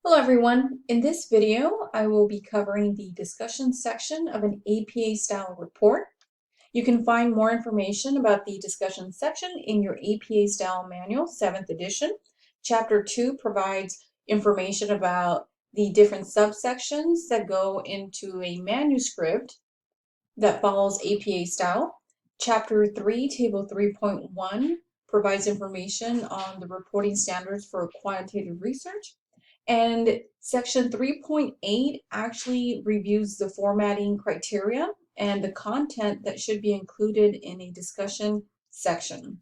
Hello everyone. In this video, I will be covering the discussion section of an APA style report. You can find more information about the discussion section in your APA style manual, 7th edition. Chapter 2 provides information about the different subsections that go into a manuscript that follows APA style. Chapter 3, Table 3.1 provides information on the reporting standards for quantitative research. And section 3.8 actually reviews the formatting criteria and the content that should be included in a discussion section.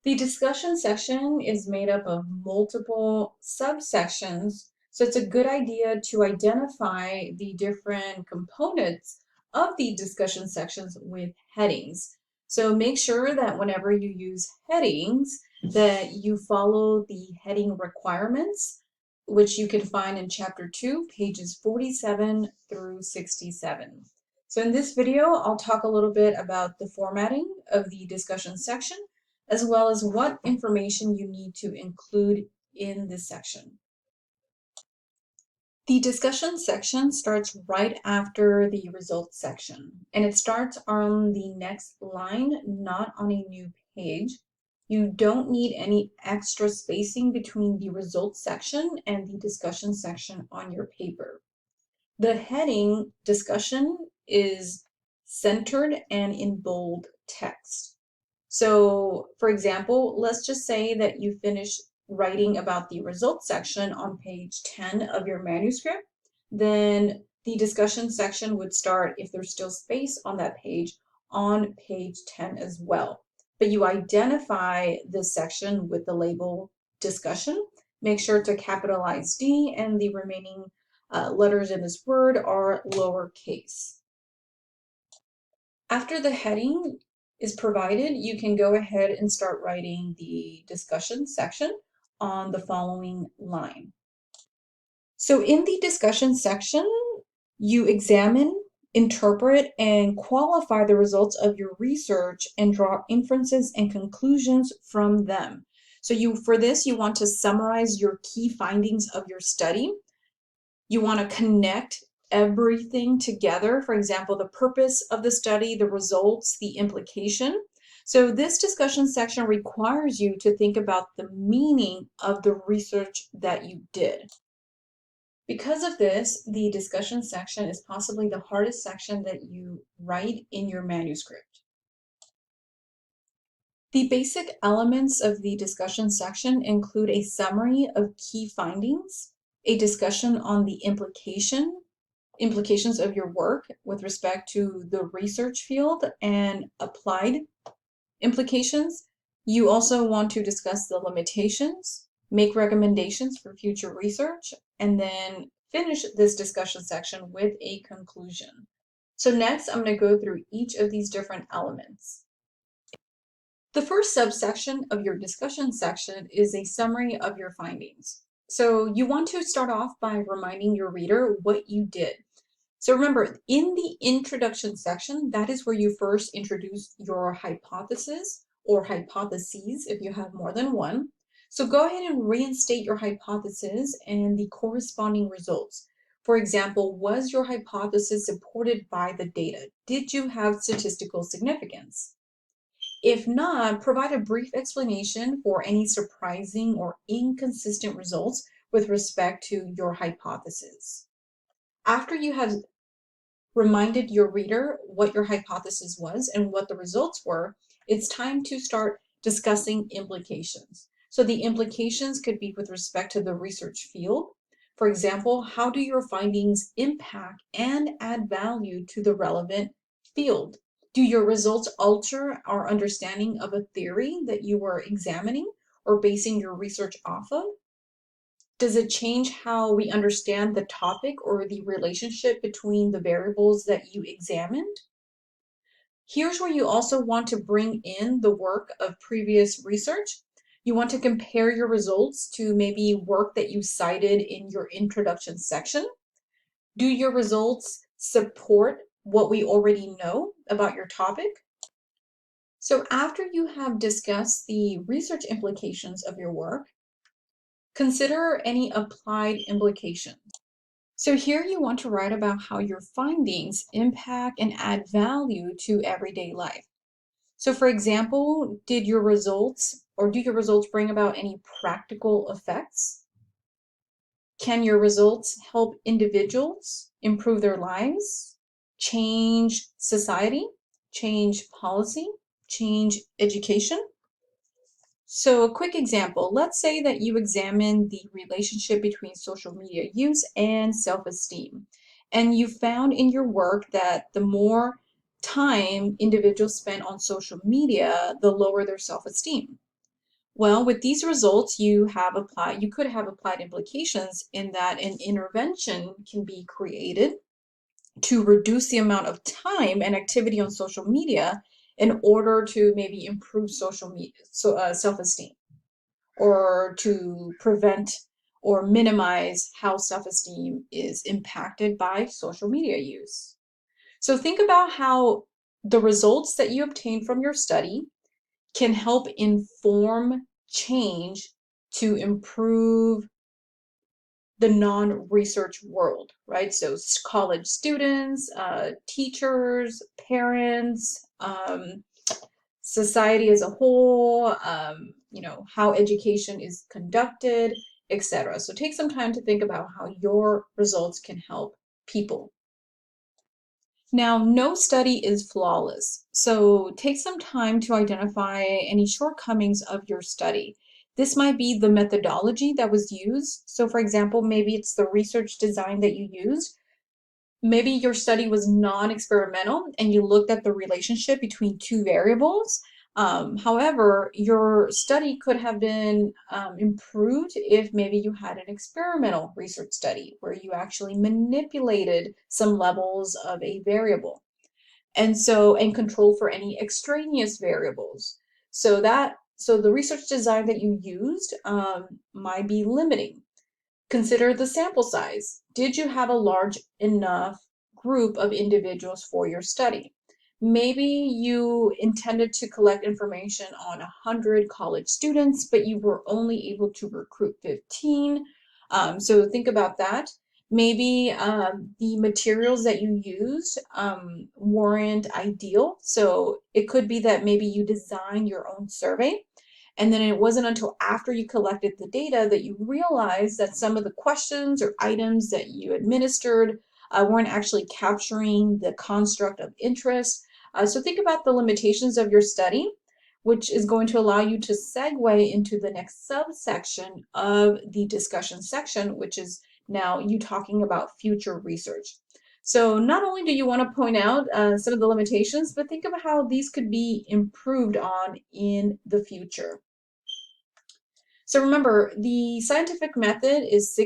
The discussion section is made up of multiple subsections, so it's a good idea to identify the different components of the discussion sections with headings. So make sure that whenever you use headings, that you follow the heading requirements, which you can find in Chapter 2, pages 47 through 67. So in this video, I'll talk a little bit about the formatting of the discussion section, as well as what information you need to include in this section. The discussion section starts right after the results section, and it starts on the next line, not on a new page. You don't need any extra spacing between the results section and the discussion section on your paper. The heading discussion is centered and in bold text. So, for example, let's just say that you finish writing about the results section on page 10 of your manuscript, then the discussion section would start, if there's still space on that page, on page 10 as well. But you identify this section with the label discussion. Make sure to capitalize D, and the remaining letters in this word are lowercase. After the heading is provided, you can go ahead and start writing the discussion section on the following line. So in the discussion section, you examine, interpret, and qualify the results of your research and draw inferences and conclusions from them. So for this, you want to summarize your key findings of your study. You want to connect everything together. For example, the purpose of the study, the results, the implication. So this discussion section requires you to think about the meaning of the research that you did. Because of this, the discussion section is possibly the hardest section that you write in your manuscript. The basic elements of the discussion section include a summary of key findings, a discussion on the implications of your work with respect to the research field and applied implications. You also want to discuss the limitations, make recommendations for future research, and then finish this discussion section with a conclusion. So next, I'm going to go through each of these different elements. The first subsection of your discussion section is a summary of your findings. So you want to start off by reminding your reader what you did. So remember, in the introduction section, that is where you first introduce your hypothesis or hypotheses if you have more than one. So go ahead and reinstate your hypothesis and the corresponding results. For example, was your hypothesis supported by the data? Did you have statistical significance? If not, provide a brief explanation for any surprising or inconsistent results with respect to your hypothesis. After you have reminded your reader what your hypothesis was and what the results were, it's time to start discussing implications. So the implications could be with respect to the research field. For example, how do your findings impact and add value to the relevant field? Do your results alter our understanding of a theory that you were examining or basing your research off of? Does it change how we understand the topic or the relationship between the variables that you examined? Here's where you also want to bring in the work of previous research. You want to compare your results to maybe work that you cited in your introduction section. Do your results support what we already know about your topic? So after you have discussed the research implications of your work, Consider any applied implications. So here you want to write about how your findings impact and add value to everyday life. So for example, do your results bring about any practical effects? Can your results help individuals improve their lives, change society, change policy, change education? So a quick example, let's say that you examine the relationship between social media use and self-esteem, and you found in your work that the more time individuals spend on social media, the lower their self-esteem. Well, with these results, you could have applied implications in that an intervention can be created to reduce the amount of time and activity on social media in order to maybe improve social media, self-esteem, or to prevent or minimize how self-esteem is impacted by social media use. So think about how the results that you obtain from your study can help inform change to improve the non-research world, right? So college students, teachers, parents, society as a whole, how education is conducted, etc. So take some time to think about how your results can help people. Now, no study is flawless, so take some time to identify any shortcomings of your study. This might be the methodology that was used. So for example, maybe it's the research design that you used. Maybe your study was non-experimental and you looked at the relationship between two variables. However, your study could have been improved if maybe you had an experimental research study where you actually manipulated some levels of a variable and control for any extraneous variables. So the research design that you used might be limiting. Consider the sample size. Did you have a large enough group of individuals for your study? Maybe you intended to collect information on 100 college students, but you were only able to recruit 15. So think about that. Maybe the materials that you used weren't ideal. So it could be that maybe you designed your own survey, and then it wasn't until after you collected the data that you realized that some of the questions or items that you administered weren't actually capturing the construct of interest. So think about the limitations of your study, which is going to allow you to segue into the next subsection of the discussion section, which is now you talking about future research. So not only do you want to point out some of the limitations, but think about how these could be improved on in the future. So remember, the scientific method is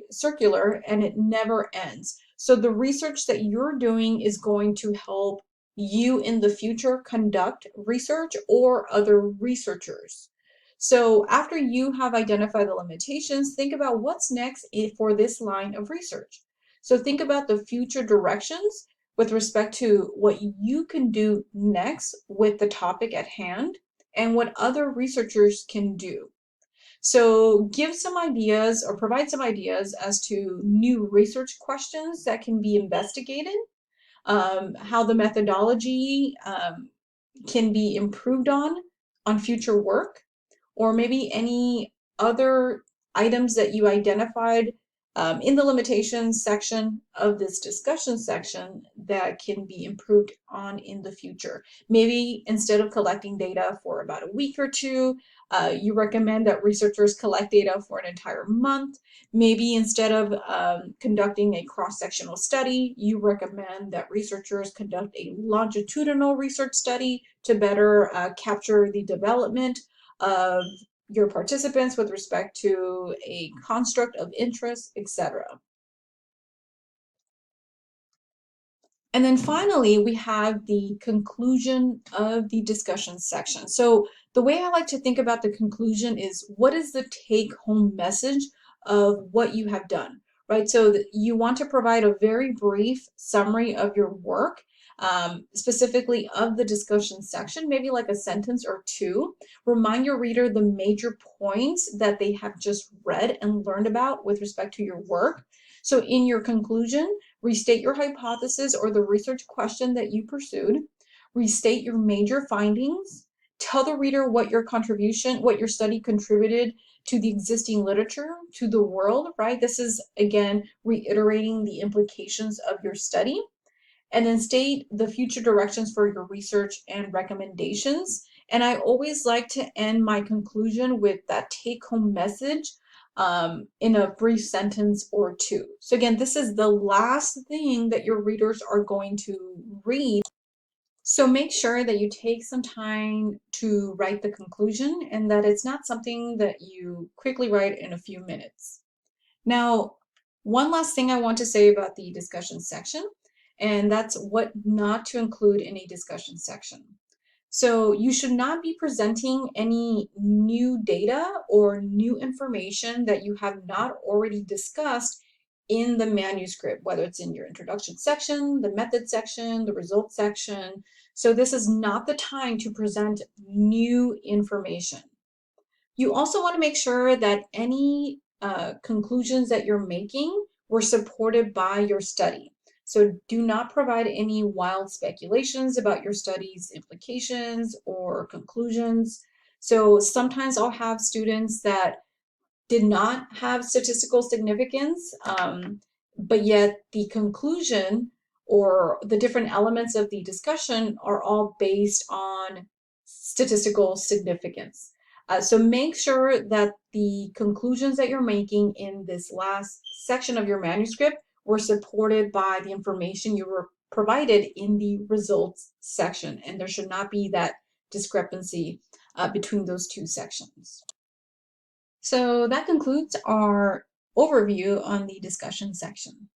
circular and it never ends. So the research that you're doing is going to help you in the future conduct research or other researchers. So after you have identified the limitations, think about what's next for this line of research. So think about the future directions with respect to what you can do next with the topic at hand and what other researchers can do. So give some ideas or provide some ideas as to new research questions that can be investigated, how the methodology can be improved on future work, or maybe any other items that you identified in the limitations section of this discussion section that can be improved on in the future. Maybe instead of collecting data for about a week or two, you recommend that researchers collect data for an entire month. Maybe instead of conducting a cross-sectional study, you recommend that researchers conduct a longitudinal research study to better capture the development of your participants with respect to a construct of interest, etc. And then finally, we have the conclusion of the discussion section. So the way I like to think about the conclusion is, what is the take-home message of what you have done, right? So you want to provide a very brief summary of your work, specifically of the discussion section, maybe like a sentence or two. Remind your reader the major points that they have just read and learned about with respect to your work. So in your conclusion, restate your hypothesis or the research question that you pursued. Restate your major findings. Tell the reader what your contribution, what your study contributed to the existing literature, to the world, right? This is, again, reiterating the implications of your study. And then state the future directions for your research and recommendations. And I always like to end my conclusion with that take-home message in a brief sentence or two. So again, this is the last thing that your readers are going to read. So make sure that you take some time to write the conclusion and that it's not something that you quickly write in a few minutes. Now, one last thing I want to say about the discussion section, and that's what not to include in a discussion section. So you should not be presenting any new data or new information that you have not already discussed in the manuscript, whether it's in your introduction section, the method section, the results section. So this is not the time to present new information. You also want to make sure that any conclusions that you're making were supported by your study. So do not provide any wild speculations about your study's implications or conclusions. So sometimes I'll have students that did not have statistical significance, but yet the conclusion or the different elements of the discussion are all based on statistical significance. So make sure that the conclusions that you're making in this last section of your manuscript were supported by the information you were provided in the results section, and there should not be that discrepancy between those two sections. So that concludes our overview on the discussion section.